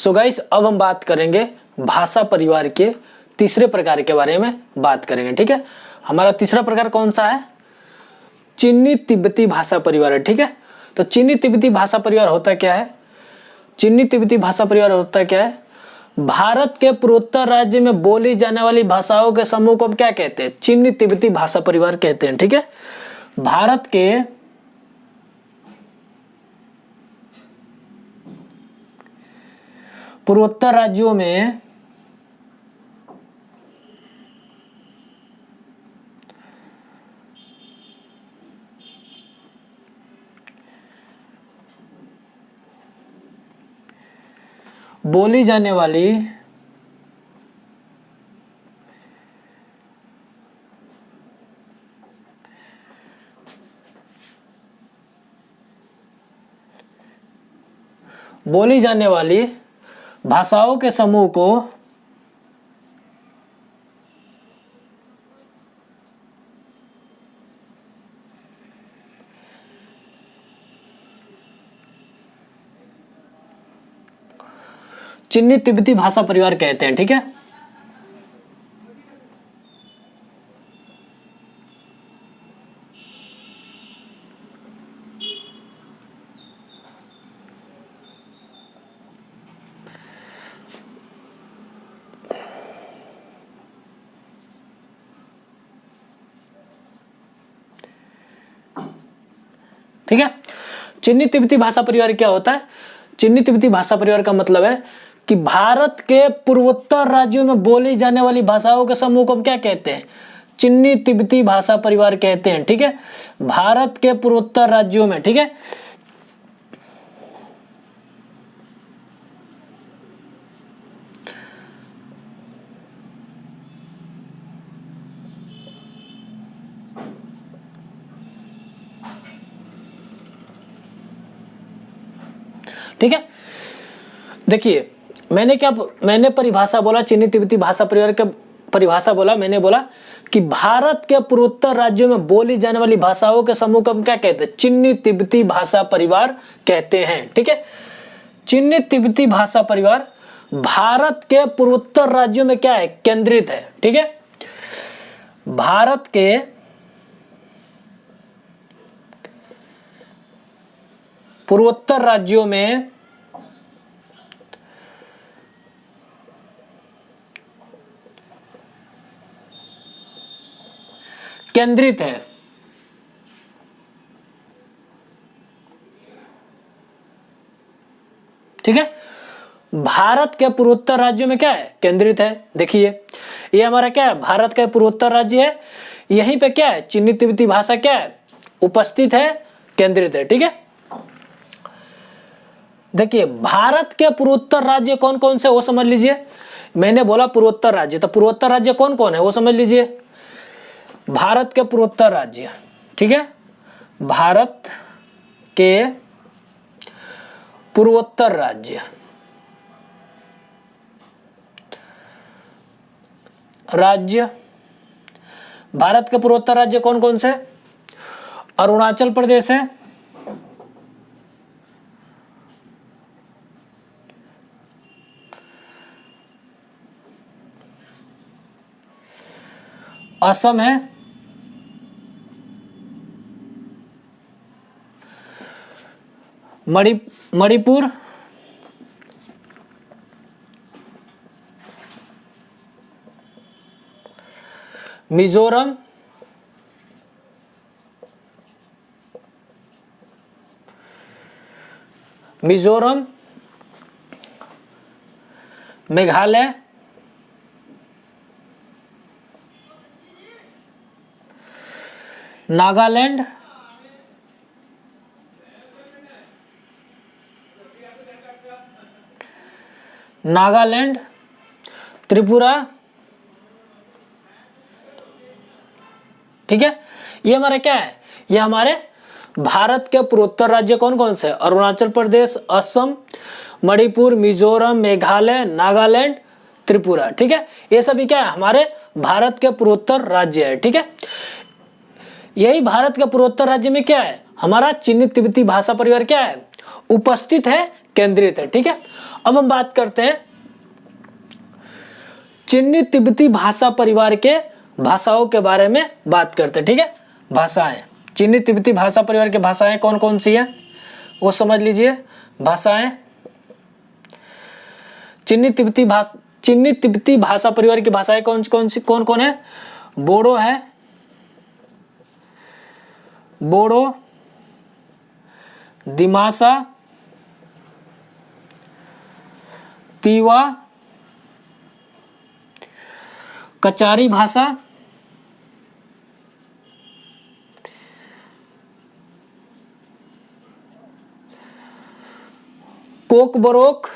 So guys, अब हम बात करेंगे भाषा परिवार के तीसरे प्रकार के बारे में बात करेंगे। ठीक है, हमारा तीसरा प्रकार कौन सा है? चीनी तिब्बती भाषा परिवार है। ठीक है, तो चीनी तिब्बती भाषा परिवार होता क्या है? चीनी तिब्बती भाषा परिवार होता क्या है? भारत के पूर्वोत्तर राज्य में बोली जाने वाली भाषाओं के समूह को हम क्या कहते हैं? चीनी तिब्बती भाषा परिवार कहते हैं। ठीक है, भारत के पूर्वोत्तर राज्यों में बोली जाने वाली भाषाओं के समूह को चीनी तिब्बती भाषा परिवार कहते हैं। ठीक है, ठीक है। चीनी तिब्बती भाषा परिवार क्या होता है? चीनी तिब्बती भाषा परिवार का मतलब है कि भारत के पूर्वोत्तर राज्यों में बोली जाने वाली भाषाओं के समूह को हम क्या कहते हैं? चीनी तिब्बती भाषा परिवार कहते हैं। ठीक है, भारत के पूर्वोत्तर राज्यों में। ठीक है, ठीक है। देखिए, मैंने परिभाषा बोला, चीनी तिब्बती भाषा परिवार का परिभाषा बोला। मैंने बोला कि भारत के पूर्वोत्तर राज्यों में बोली जाने वाली भाषाओं के समूह को हम क्या कहते हैं? चीनी तिब्बती भाषा परिवार कहते हैं। ठीक है, चीनी तिब्बती भाषा परिवार भारत के पूर्वोत्तर राज्यों में क्या है? केंद्रित है। ठीक है, भारत के पूर्वोत्तर राज्यों में केंद्रित है। ठीक है, भारत के पूर्वोत्तर राज्यों में क्या है? केंद्रित है। देखिए, ये हमारा क्या है? भारत का पूर्वोत्तर राज्य है। यहीं पे क्या है? चीनी तिब्बती भाषा क्या है? उपस्थित है, केंद्रित है। ठीक है, देखिए, भारत के पूर्वोत्तर राज्य कौन कौन से वो समझ लीजिए। मैंने बोला पूर्वोत्तर राज्य, तो पूर्वोत्तर राज्य कौन कौन है वो समझ लीजिए। भारत के पूर्वोत्तर राज्य, ठीक है, भारत के पूर्वोत्तर राज्य, भारत के पूर्वोत्तर राज्य कौन कौन से? अरुणाचल प्रदेश है, असम है, मणिपुर, मिजोरम, मेघालय, नागालैंड, त्रिपुरा। ठीक है, ये हमारे क्या है? ये हमारे भारत के पूर्वोत्तर राज्य कौन कौन से? अरुणाचल प्रदेश, असम, मणिपुर, मिजोरम, मेघालय, नागालैंड, त्रिपुरा। ठीक है, ये सभी क्या है? हमारे भारत के पूर्वोत्तर राज्य है। ठीक है, यही भारत के पूर्वोत्तर राज्य में क्या है? हमारा चीनी तिब्बती भाषा परिवार क्या है? उपस्थित है, केंद्रित है। ठीक है, अब हम बात करते हैं चीनी तिब्बती भाषा परिवार के भाषाओं के बारे में बात करते हैं। ठीक है, भाषाएं, चीनी तिब्बती भाषा परिवार की भाषाएं कौन कौन सी हैं वो समझ लीजिए। भाषाएं, चीनी तिब्बती भाषा परिवार की भाषाएं कौन कौन है? बोडो है, बोडो, दिमासा, तीवा, कचारी भाषा, कोकबरोक,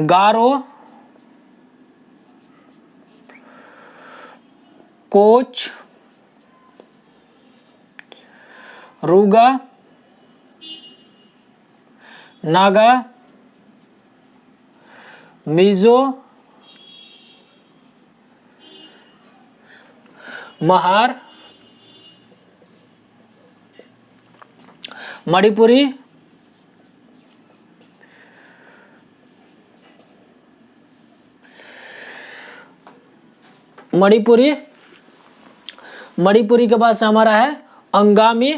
गारो, कोच, रूगा, नागा, मिजो, महार, मणिपुरी, मणिपुरी के बाद से हमारा है अंगामी,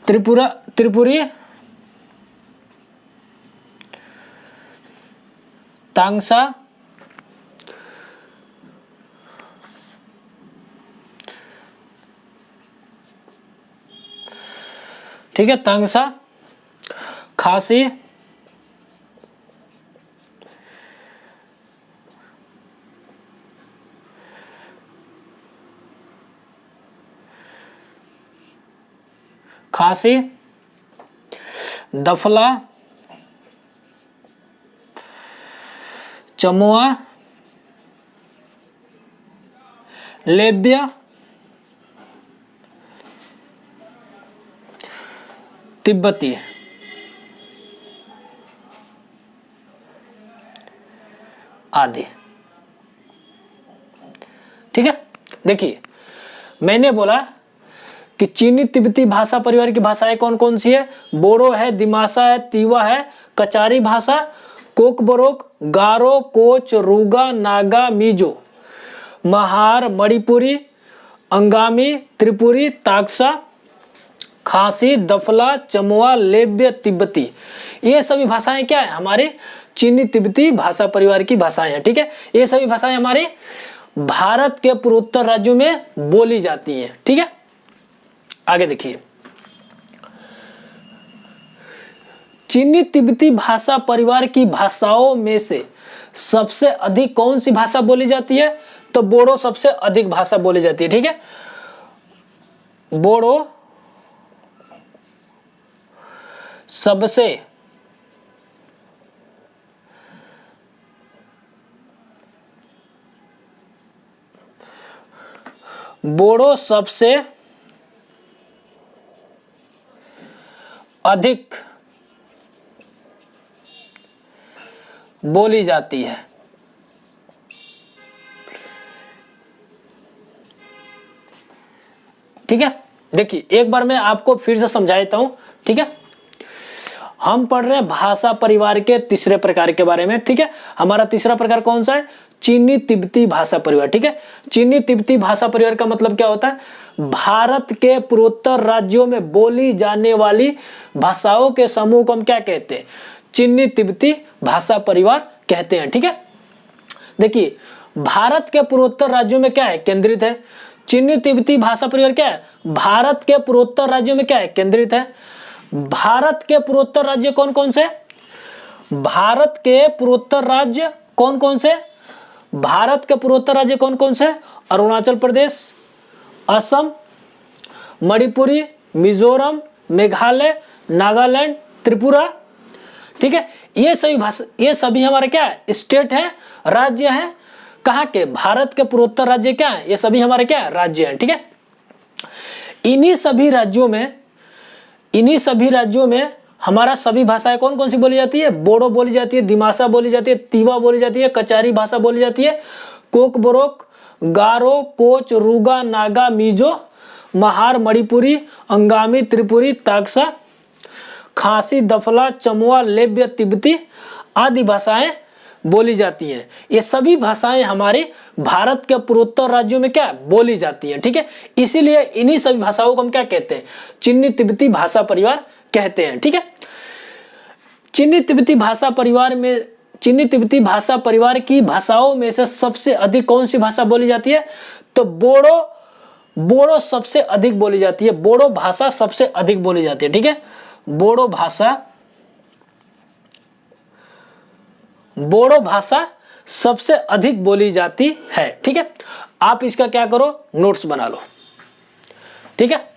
त्रिपुरी, तांगसा, ठीक है, तांगसा, खासी, दफला, चमुआ, लेब्या, तिब्बती, आदि। ठीक है, देखिए मैंने बोला कि चीनी तिब्बती भाषा परिवार की भाषाएं कौन कौन सी है? बोडो है, दिमासा है, तीवा है, कचारी भाषा, कोकबरोक, गारो, कोच, रूगा, नागा, मिजो, महार, मणिपुरी, अंगामी, त्रिपुरी, ताक्सा, खासी, दफला, चमुआ, लेब्य, तिब्बती। ये सभी भाषाएं क्या है? हमारे चीनी तिब्बती भाषा परिवार की भाषाएं हैं। ठीक है, ये सभी भाषाएं हमारे भारत के पूर्वोत्तर राज्यों में बोली जाती हैं। ठीक है, आगे देखिए, चीनी तिब्बती भाषा परिवार की भाषाओं में से सबसे अधिक कौन सी भाषा बोली जाती है? तो बोडो सबसे अधिक भाषा बोली जाती है। ठीक है, बोडो सबसे अधिक बोली जाती है। ठीक है, देखिए एक बार मैं आपको फिर से समझा देता हूं। ठीक है, हम पढ़ रहे हैं भाषा परिवार के तीसरे प्रकार के बारे में। ठीक है, हमारा तीसरा प्रकार कौन सा है? चीनी तिब्बती भाषा परिवार। ठीक है, चीनी तिब्बती भाषा परिवार का मतलब क्या होता है? भारत के पूर्वोत्तर राज्यों में बोली जाने वाली भाषाओं के समूह को हम क्या कहते हैं? चीनी तिब्बती भाषा परिवार कहते हैं। ठीक है, देखिए भारत के पूर्वोत्तर राज्यों में क्या है? केंद्रित है। चीनी तिब्बती भाषा परिवार क्या है? भारत के पूर्वोत्तर राज्यों में क्या है? केंद्रित है। भारत के पूर्वोत्तर राज्य कौन कौन से? भारत के पूर्वोत्तर राज्य कौन कौन से? भारत के पूर्वोत्तर राज्य कौन कौन से? अरुणाचल प्रदेश, असम, मणिपुरी, मिजोरम, मेघालय, नागालैंड, त्रिपुरा। ठीक है, ये सभी हमारे क्या है? स्टेट है, राज्य है। कहाँ के? भारत के पूर्वोत्तर राज्य क्या है? ये सभी हमारे क्या है? राज्य हैं। ठीक है, इन्हीं सभी राज्यों में इन्हीं सभी राज्यों में हमारा सभी भाषाएं कौन कौन सी बोली जाती है? बोडो बोली जाती है, दिमासा बोली जाती है, तीवा बोली जाती है, कचारी भाषा बोली जाती है, कोकबोरोक, गारो, कोच, रूगा, नागा, मिजो, महार, मणिपुरी, अंगामी, त्रिपुरी, ताक्सा, खासी, दफला, चमुआ, लेब्य, तिब्बती आदि भाषाएं बोली जाती हैं। ये सभी भाषाएं हमारे भारत के पूर्वोत्तर राज्यों में क्या बोली जाती हैं, ठीक है। इसीलिए इन्हीं सभी भाषाओं को हम क्या कहते हैं? चीनी तिब्बती भाषा परिवार कहते हैं, ठीक है। चीनी तिब्बती भाषा परिवार की भाषाओं में से सबसे अधिक कौन सी भाषा बोली जाती है? तो बोडो सबसे अधिक बोली जाती है। बोडो भाषा सबसे अधिक बोली जाती है, ठीक है। बोडो भाषा सबसे अधिक बोली जाती है, ठीक है। आप इसका क्या करो? नोट्स बना लो, ठीक है।